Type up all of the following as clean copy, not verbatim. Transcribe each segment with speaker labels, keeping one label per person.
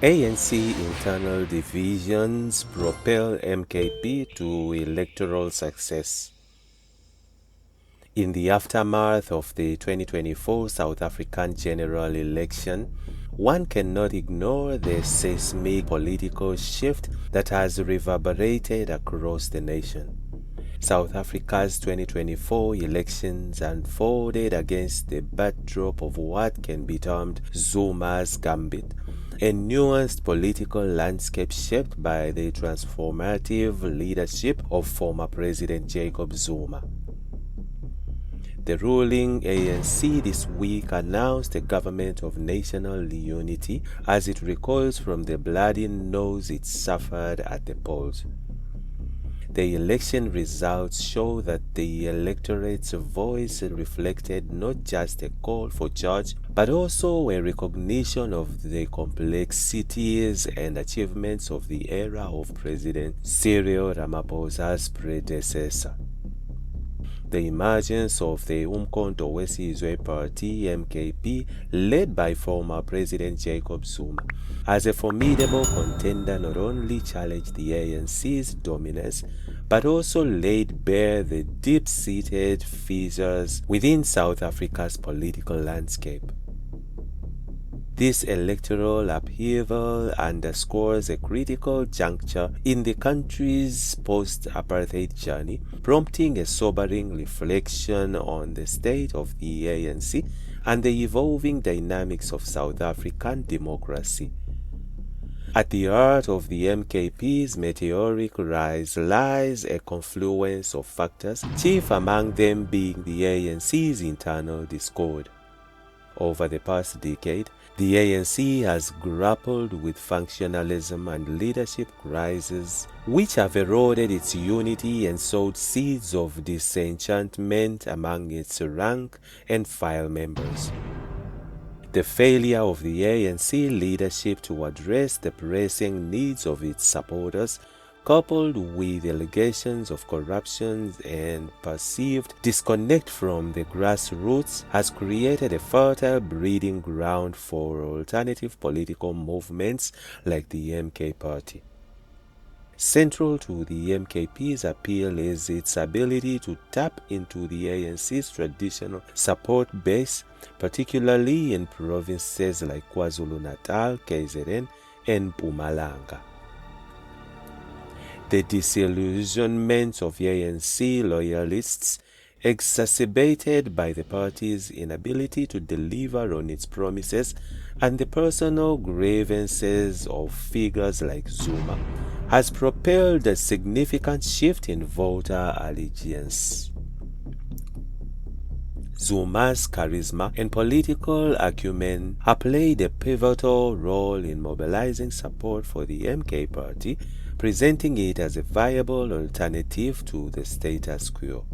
Speaker 1: ANC internal divisions propel MKP to electoral success. In the aftermath of the 2024 South African general election, one cannot ignore the seismic political shift that has reverberated across the nation. South Africa's 2024 elections unfolded against the backdrop of what can be termed Zuma's Gambit, a nuanced political landscape shaped by the transformative leadership of former President Jacob Zuma. The ruling ANC this week announced a government of national unity as it recoils from the bloody nose it suffered at the polls. The election results show that the electorate's voice reflected not just a call for change, but also a recognition of the complexities and achievements of the era of President Cyril Ramaphosa's predecessor. The emergence of the controversies party MKP, led by former President Jacob Zuma, as a formidable contender not only challenged the ANC's dominance, but also laid bare the deep-seated fissures within South Africa's political landscape. This electoral upheaval underscores a critical juncture in the country's post-apartheid journey, prompting a sobering reflection on the state of the ANC and the evolving dynamics of South African democracy. At the heart of the MKP's meteoric rise lies a confluence of factors, chief among them being the ANC's internal discord. Over the past decade, the ANC has grappled with functionalism and leadership crises, which have eroded its unity and sowed seeds of disenchantment among its rank-and-file members. The failure of the ANC leadership to address the pressing needs of its supporters, coupled with allegations of corruption and perceived disconnect from the grassroots, has created a fertile breeding ground for alternative political movements like the MK Party. Central to the MKP's appeal is its ability to tap into the ANC's traditional support base, particularly in provinces like KwaZulu-Natal, KZN, and Mpumalanga. The disillusionment of ANC loyalists, exacerbated by the party's inability to deliver on its promises and the personal grievances of figures like Zuma, has propelled a significant shift in voter allegiance. Zuma's charisma and political acumen have played a pivotal role in mobilizing support for the MK Party, presenting it as a viable alternative to the status quo.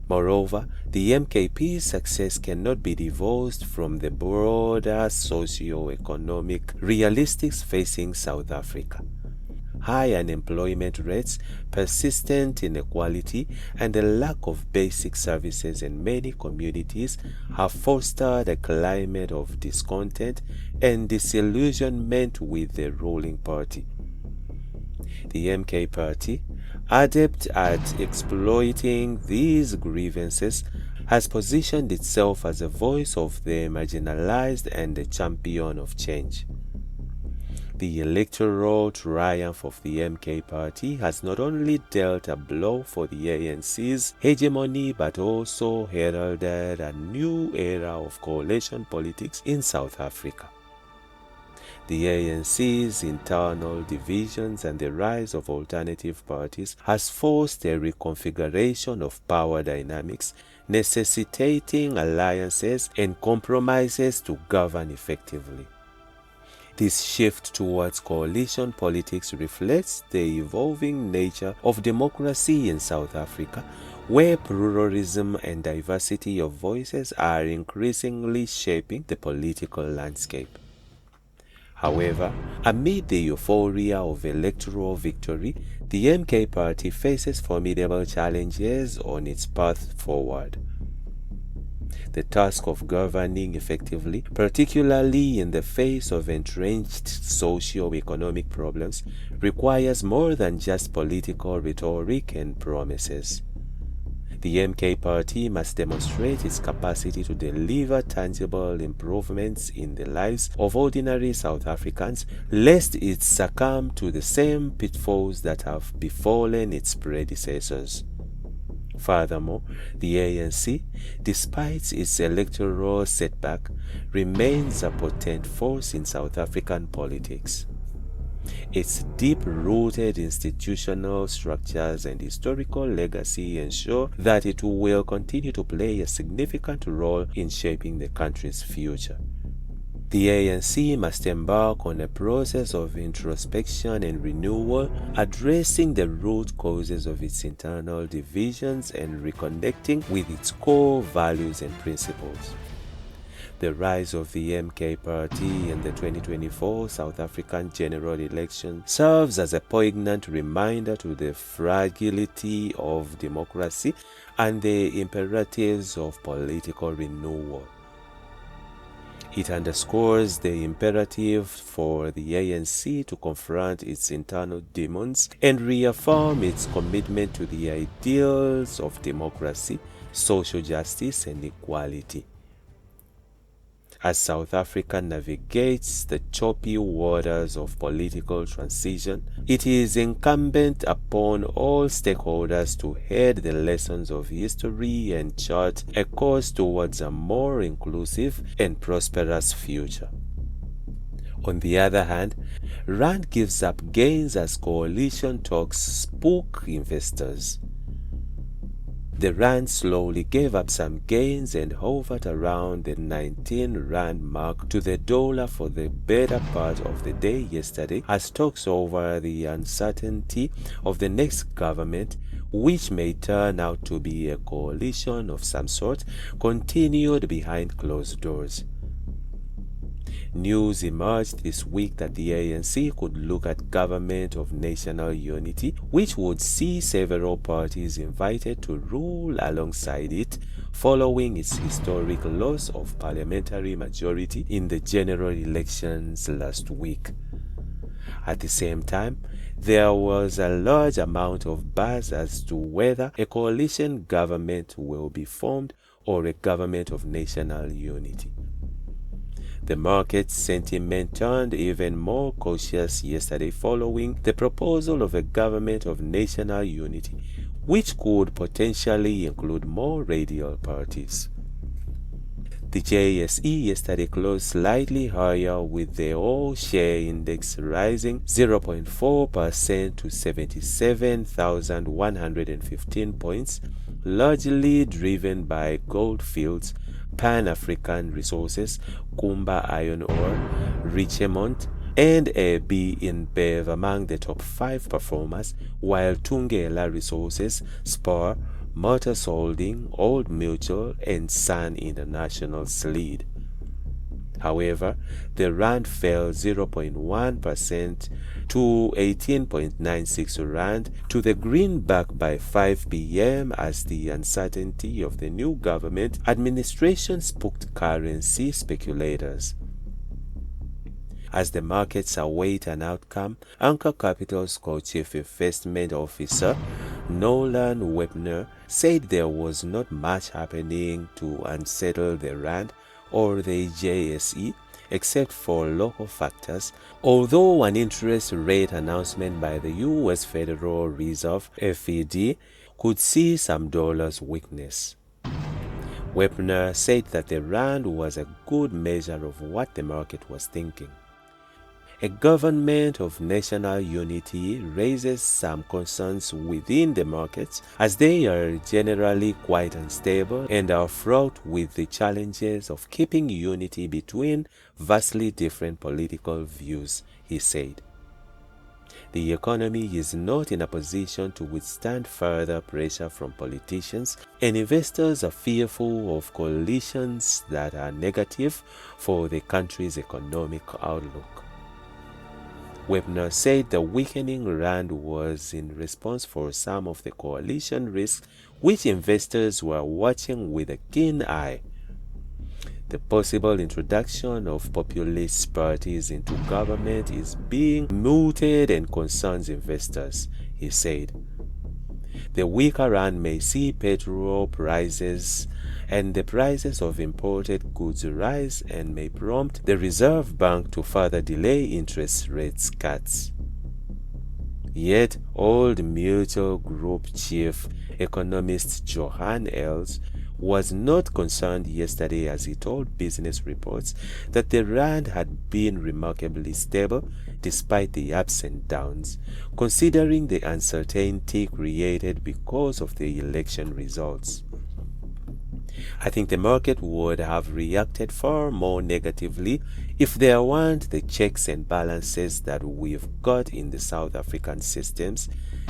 Speaker 1: Moreover, the MKP's success cannot be divorced from the broader socio-economic realistics facing South Africa. High unemployment rates, persistent inequality, and a lack of basic services in many communities have fostered a climate of discontent and disillusionment with the ruling party. The MK Party, adept at exploiting these grievances, has positioned itself as a voice of the marginalized and a champion of change. The electoral triumph of the MK Party has not only dealt a blow for the ANC's hegemony but also heralded a new era of coalition politics in South Africa. The ANC's internal divisions and the rise of alternative parties has forced a reconfiguration of power dynamics, necessitating alliances and compromises to govern effectively. This shift towards coalition politics reflects the evolving nature of democracy in South Africa, where pluralism and diversity of voices are increasingly shaping the political landscape. However, amid the euphoria of electoral victory, the MK Party faces formidable challenges on its path forward. The task of governing effectively, particularly in the face of entrenched socio-economic problems, requires more than just political rhetoric and promises. The MK party must demonstrate its capacity to deliver tangible improvements in the lives of ordinary South Africans, lest it succumb to the same pitfalls that have befallen its predecessors. Furthermore, the ANC, despite its electoral setback, remains a potent force in South African politics. Its deep-rooted institutional structures and historical legacy ensure that it will continue to play a significant role in shaping the country's future. The ANC must embark on a process of introspection and renewal, addressing the root causes of its internal divisions and reconnecting with its core values and principles. The rise of the MK party in the 2024 South African general election serves as a poignant reminder to the fragility of democracy and the imperatives of political renewal. It underscores the imperative for the ANC to confront its internal demons and reaffirm its commitment to the ideals of democracy, social justice, and equality. As South Africa navigates the choppy waters of political transition, it is incumbent upon all stakeholders to heed the lessons of history and chart a course towards a more inclusive and prosperous future. On the other hand, Rand gives up gains as coalition talks spook investors. The Rand slowly gave up some gains and hovered around the 19 Rand mark to the dollar for the better part of the day yesterday as talks over the uncertainty of the next government, which may turn out to be a coalition of some sort, continued behind closed doors. News emerged this week that the ANC could look at government of national unity, which would see several parties invited to rule alongside it following its historic loss of parliamentary majority in the general elections last week. At the same time, there was a large amount of buzz as to whether a coalition government will be formed or a government of national unity. The market sentiment turned even more cautious yesterday following the proposal of a government of national unity, which could potentially include more radial parties. The JSE yesterday closed slightly higher, with the all-share index rising 0.4% to 77,115 points, largely driven by Goldfields, Pan-African Resources, Kumba Iron Ore, Richemont, and AB InBev among the top 5 performers, while Thungela Resources, Spar, Motors Holding, Old Mutual, and Sun International slid. However, the Rand fell 0.1% to 18.96 Rand to the greenback by 5 p.m. as the uncertainty of the new government administration spooked currency speculators. As the markets await an outcome, Anchor Capital's co-chief investment officer, Nolan Webner, said there was not much happening to unsettle the Rand or the JSE, except for local factors, although an interest rate announcement by the U.S. Federal Reserve, FED, could see some dollars weakness. Webner said that the Rand was a good measure of what the market was thinking. A government of national unity raises some concerns within the markets, as they are generally quite unstable and are fraught with the challenges of keeping unity between vastly different political views, he said. The economy is not in a position to withstand further pressure from politicians, and investors are fearful of coalitions that are negative for the country's economic outlook. Webner said the weakening Rand was in response for some of the coalition risks which investors were watching with a keen eye. The possible introduction of populist parties into government is being mooted and concerns investors, he said. The weaker rand may see petrol prices and the prices of imported goods rise and may prompt the Reserve Bank to further delay interest rates cuts. Yet, Old Mutual Group chief economist Johan Els was not concerned yesterday as he told Business Reports that the rand had been remarkably stable despite the ups and downs, considering the uncertainty created because of the election results. I think the market would have reacted far more negatively if there weren't the checks and balances that we've got in the South African systems,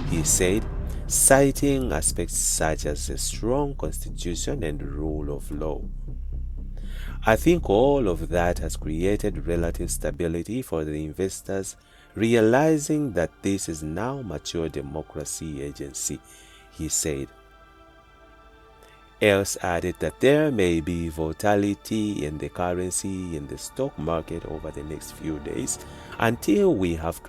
Speaker 1: he said, citing aspects such as a strong constitution and rule of law. I think all of that has created relative stability for the investors, realizing that this is now mature democracy agency, he said. Els added that there may be volatility in the currency in the stock market over the next few days until we have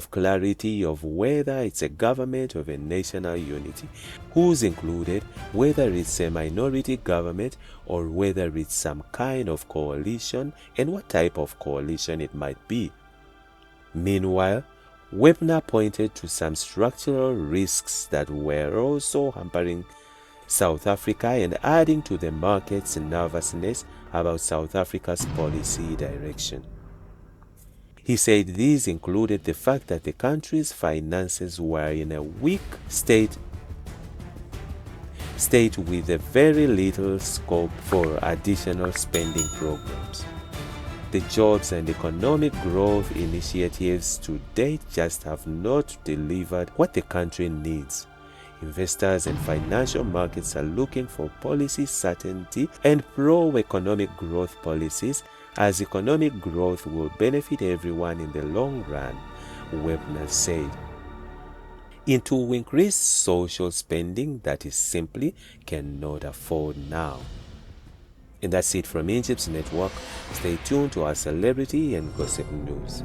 Speaker 1: clarity of whether it's a government of a national unity, who's included, whether it's a minority government or whether it's some kind of coalition and what type of coalition it might be. Meanwhile, Webner pointed to some structural risks that were also hampering South Africa and adding to the market's nervousness about South Africa's policy direction. He said these included the fact that the country's finances were in a weak state with a very little scope for additional spending programs. The jobs and economic growth initiatives to date just have not delivered what the country needs. Investors and financial markets are looking for policy certainty and pro-economic growth policies, as economic growth will benefit everyone in the long run, Webner said. Into increased social spending that is simply cannot afford now. And that's it from Injibs Network. Stay tuned to our celebrity and gossip news.